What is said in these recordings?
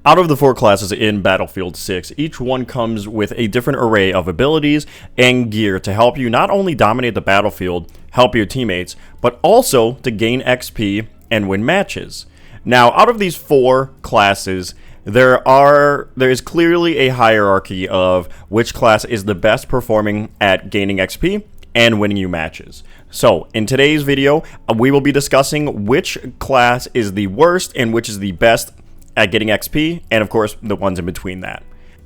Out of the 4 classes in Battlefield 6, each one comes with a different array of abilities and gear to help you not only dominate the battlefield, help your teammates, but also to gain XP and win matches. Now, out of these 4 classes, there is clearly a hierarchy of which class is the best performing at gaining XP and winning you matches. So, in today's video, we will be discussing which class is the worst and which is the best at getting XP, and of course, the ones in between that.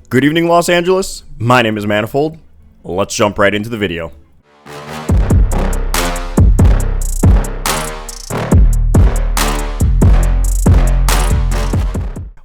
Good evening, Los Angeles. My name is Manifold. Let's jump right into the video.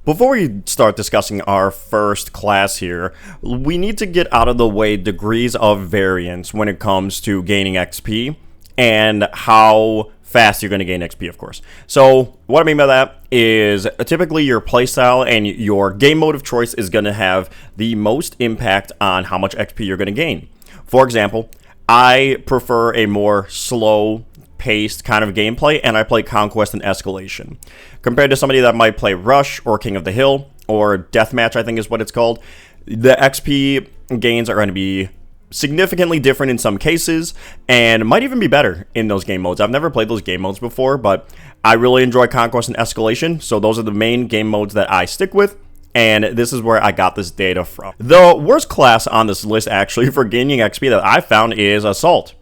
Before we start discussing our first class here, we need to get out of the way degrees of variance when it comes to gaining XP and how fast you're going to gain XP, of course. So what I mean by that is typically your playstyle and your game mode of choice is going to have the most impact on how much XP you're going to gain. For example, I prefer a more slow-paced kind of gameplay, and I play Conquest and Escalation. Compared to somebody that might play Rush or King of the Hill or Deathmatch, I think is what it's called, the XP gains are going to be significantly different in some cases and might even be better in those game modes. I've never played those game modes before, but I really enjoy Conquest and Escalation, so those are the main game modes that I stick with, and this is where I got this data from. The worst class on this list actually for gaining XP that I found is Assault.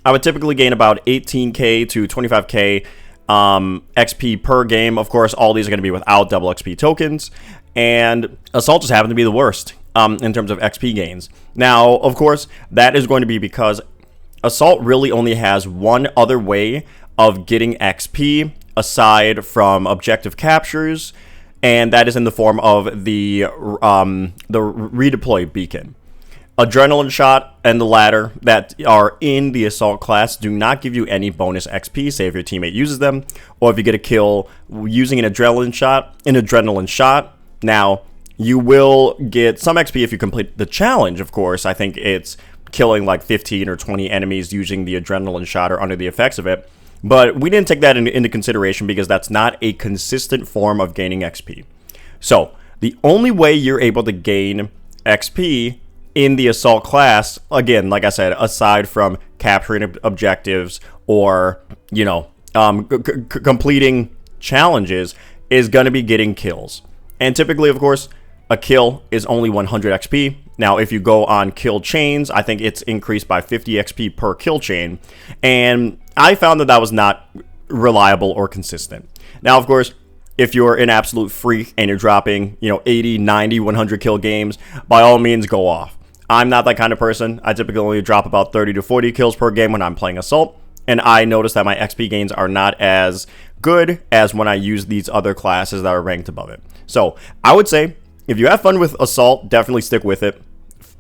I would typically gain about 18k to 25k XP per game. Of course, all these are going to be without double XP tokens, and Assault just happened to be the worst in terms of XP gains. Now, of course, that is going to be because Assault really only has one other way of getting XP aside from objective captures, and that is in the form of the redeploy beacon. Adrenaline Shot and the ladder that are in the Assault class do not give you any bonus XP, say if your teammate uses them, or if you get a kill using an adrenaline shot. Now, you will get some XP if you complete the challenge, of course. I think it's killing like 15 or 20 enemies using the adrenaline shot or under the effects of it. But we didn't take that into consideration because that's not a consistent form of gaining XP. So, the only way you're able to gain XP in the Assault class, again, like I said, aside from capturing objectives or, completing challenges, is going to be getting kills. And typically, of course, a kill is only 100 XP. Now, if you go on kill chains, I think it's increased by 50 XP per kill chain. And I found that was not reliable or consistent. Now, of course, if you're an absolute freak and you're dropping, 80, 90, 100 kill games, by all means, go off. I'm not that kind of person. I typically only drop about 30 to 40 kills per game when I'm playing Assault. And I notice that my XP gains are not as good as when I use these other classes that are ranked above it. So, I would say, if you have fun with Assault, definitely stick with it.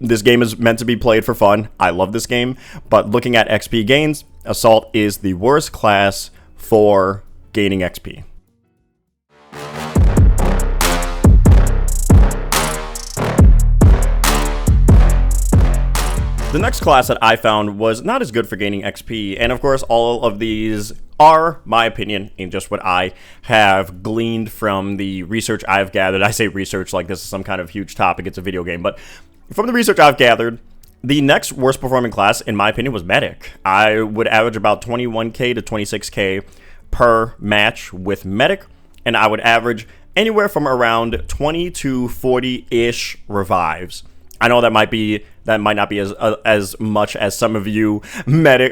This game is meant to be played for fun. I love this game. But looking at XP gains, Assault is the worst class for gaining XP. The next class that I found was not as good for gaining XP, and of course all of these are my opinion and just what I have gleaned from the research I've gathered. I say research like this is some kind of huge topic, it's a video game, but from the research I've gathered, the next worst performing class, in my opinion, was Medic. I would average about 21k to 26k per match with Medic, and I would average anywhere from around 20 to 40-ish revives. I know that might not be as much as some of you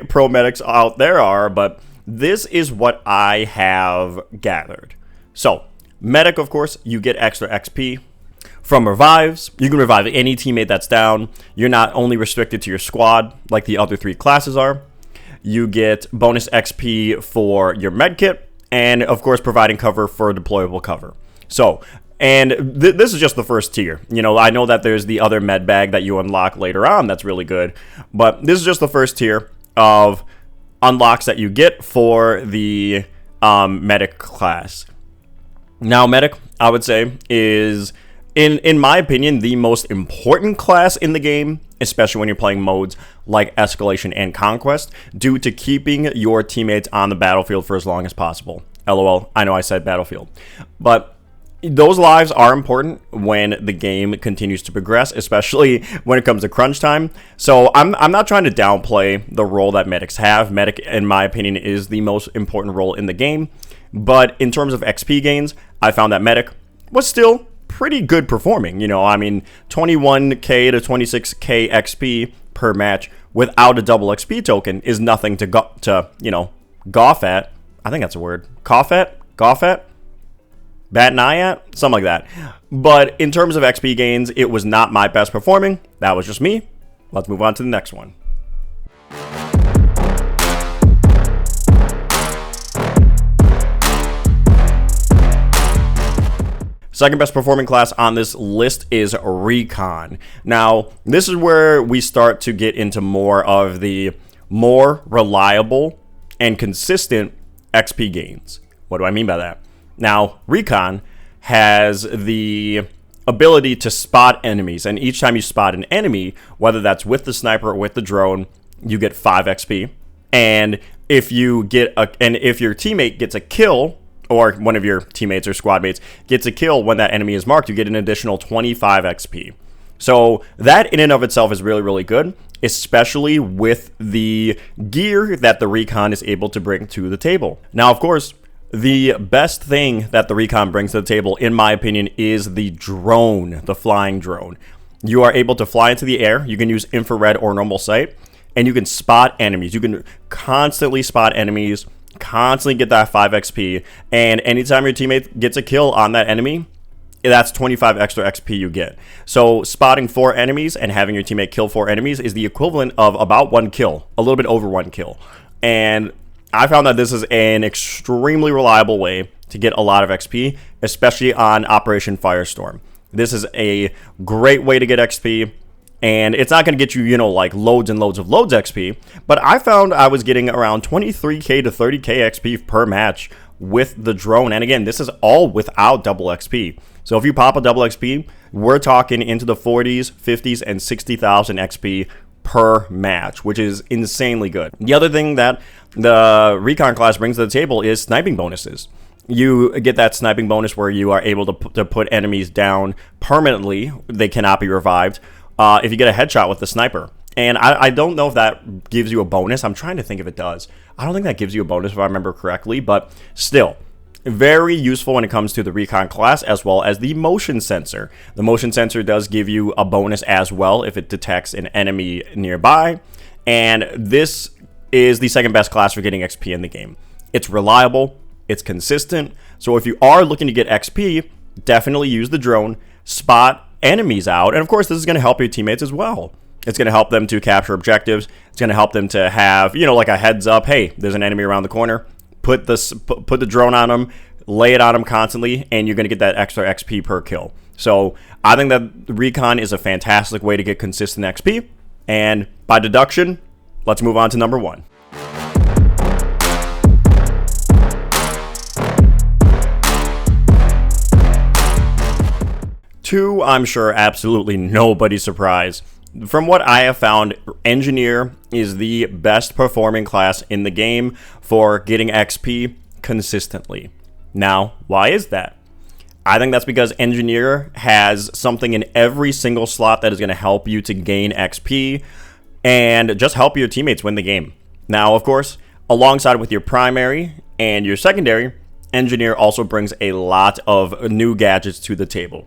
pro medics out there are, but this is what I have gathered. So, Medic, of course, you get extra XP from revives. You can revive any teammate that's down. You're not only restricted to your squad like the other 3 classes are. You get bonus XP for your medkit, and of course, providing cover for deployable cover. So, and this is just the first tier. I know that there's the other med bag that you unlock later on that's really good, but this is just the first tier of unlocks that you get for the Medic class. Now, Medic, I would say, is, in my opinion, the most important class in the game, especially when you're playing modes like Escalation and Conquest, due to keeping your teammates on the battlefield for as long as possible. LOL, I know I said battlefield. But those lives are important when the game continues to progress, especially when it comes to crunch time. So I'm not trying to downplay the role that medics have. Medic, in my opinion, is the most important role in the game. But in terms of XP gains, I found that medic was still pretty good performing. 21k to 26k XP per match without a double XP token is nothing to gawk at. I think that's a word. Cough at? Bat an eye at? Something like that. But in terms of XP gains, it was not my best performing. That was just me. Let's move on to the next one. Second best performing class on this list is Recon. Now, this is where we start to get into more of the more reliable and consistent XP gains. What do I mean by that? Now, Recon has the ability to spot enemies, and each time you spot an enemy, whether that's with the sniper or with the drone, you get 5 XP. And if your teammate gets a kill, or one of your teammates or squad mates gets a kill when that enemy is marked, you get an additional 25 XP. So that in and of itself is really, really good, especially with the gear that the Recon is able to bring to the table. Now, of course, the best thing that the Recon brings to the table, in my opinion, is the drone, the flying drone. You are able to fly into the air. You can use infrared or normal sight, and you can spot enemies. You can constantly spot enemies, constantly get that 5 XP, and anytime your teammate gets a kill on that enemy, that's 25 extra XP you get. So spotting 4 enemies and having your teammate kill 4 enemies is the equivalent of about 1 kill, a little bit over 1 kill. And I found that this is an extremely reliable way to get a lot of XP, especially on Operation Firestorm. This is a great way to get XP, and it's not going to get you, like loads and loads XP, but I found I was getting around 23k to 30k XP per match with the drone. And again, this is all without double XP. So if you pop a double XP, we're talking into the 40s, 50s, and 60,000 XP per match, which is insanely good. The other thing that the Recon class brings to the table is sniping bonuses. You get that sniping bonus where you are able to put enemies down permanently. They cannot be revived if you get a headshot with the sniper. And I don't know if that gives you a bonus. I'm trying to think if it does. I don't think that gives you a bonus if I remember correctly, but still, very useful when it comes to the Recon class, as well as the motion sensor. The motion sensor does give you a bonus as well if it detects an enemy nearby, and this is the second best class for getting XP in the game. It's reliable, it's consistent, so if you are looking to get XP, definitely use the drone, spot enemies out, and of course this is going to help your teammates as well. It's going to help them to capture objectives. It's going to help them to have, like a heads up, hey, there's an enemy around the corner. Put the drone on them, lay it on them constantly, and you're going to get that extra XP per kill. So I think that Recon is a fantastic way to get consistent XP. And by deduction, let's move on to number 1. Two, I'm sure absolutely nobody's surprised. From what I have found, Engineer is the best performing class in the game for getting XP consistently. Now, why is that? I think that's because Engineer has something in every single slot that is going to help you to gain XP and just help your teammates win the game. Now, of course, alongside with your primary and your secondary, Engineer also brings a lot of new gadgets to the table.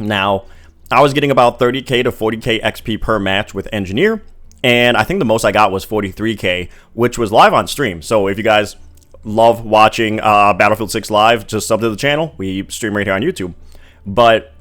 Now, I was getting about 30k to 40k XP per match with Engineer, and I think the most I got was 43k, which was live on stream. So if you guys love watching Battlefield 6 live, just sub to the channel. We stream right here on YouTube. But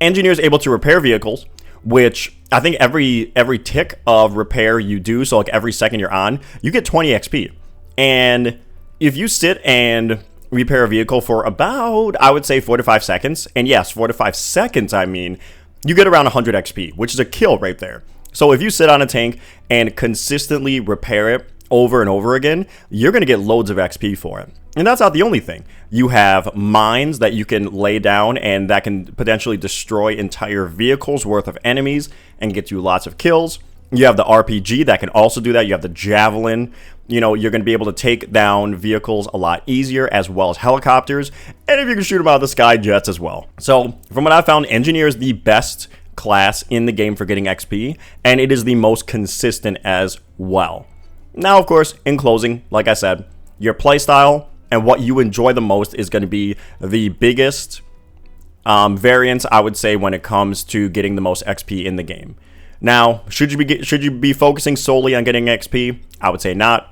Engineer is able to repair vehicles, which I think every tick of repair you do, so like every second you're on, you get 20 XP. And if you sit and repair a vehicle for about, I would say 4 to 5 seconds, and yes, 4 to 5 seconds, I mean, you get around 100 XP, which is a kill right there. So if you sit on a tank and consistently repair it over and over again, you're going to get loads of XP for it. And that's not the only thing. You have mines that you can lay down and that can potentially destroy entire vehicles worth of enemies and get you lots of kills. You have the RPG that can also do that. You have the Javelin. you know, you're going to be able to take down vehicles a lot easier, as well as helicopters, and if you can shoot them out of the sky, jets as well. So from what I found, engineer is the best class in the game for getting XP, and it is the most consistent as well. Now, of course, in closing, like I said, your playstyle and what you enjoy the most is going to be the biggest variance, I would say, when it comes to getting the most XP in the game. Now, should you be focusing solely on getting XP? I would say not.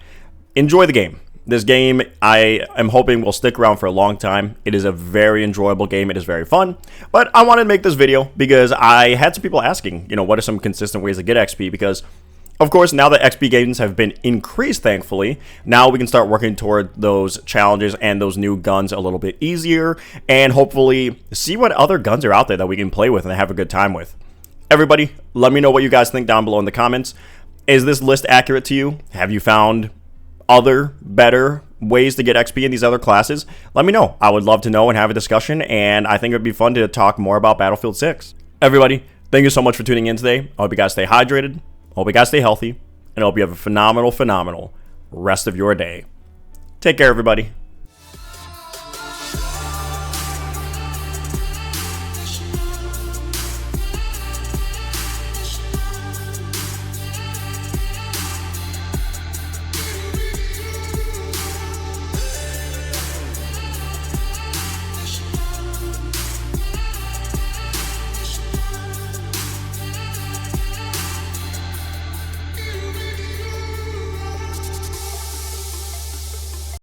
Enjoy the game. This game, I am hoping, will stick around for a long time. It is a very enjoyable game. It is very fun. But I wanted to make this video because I had some people asking, you know, what are some consistent ways to get XP? Because, of course, now that XP gains have been increased, thankfully, now we can start working toward those challenges and those new guns a little bit easier, and hopefully see what other guns are out there that we can play with and have a good time with. Everybody, let me know what you guys think down below in the comments. Is this list accurate to you? Have you found other better ways to get XP in these other classes? Let me know. I would love to know and have a discussion, and I think it would be fun to talk more about Battlefield 6. Everybody, thank you so much for tuning in today. I hope you guys stay hydrated. I hope you guys stay healthy, and I hope you have a phenomenal rest of your day. Take care, everybody.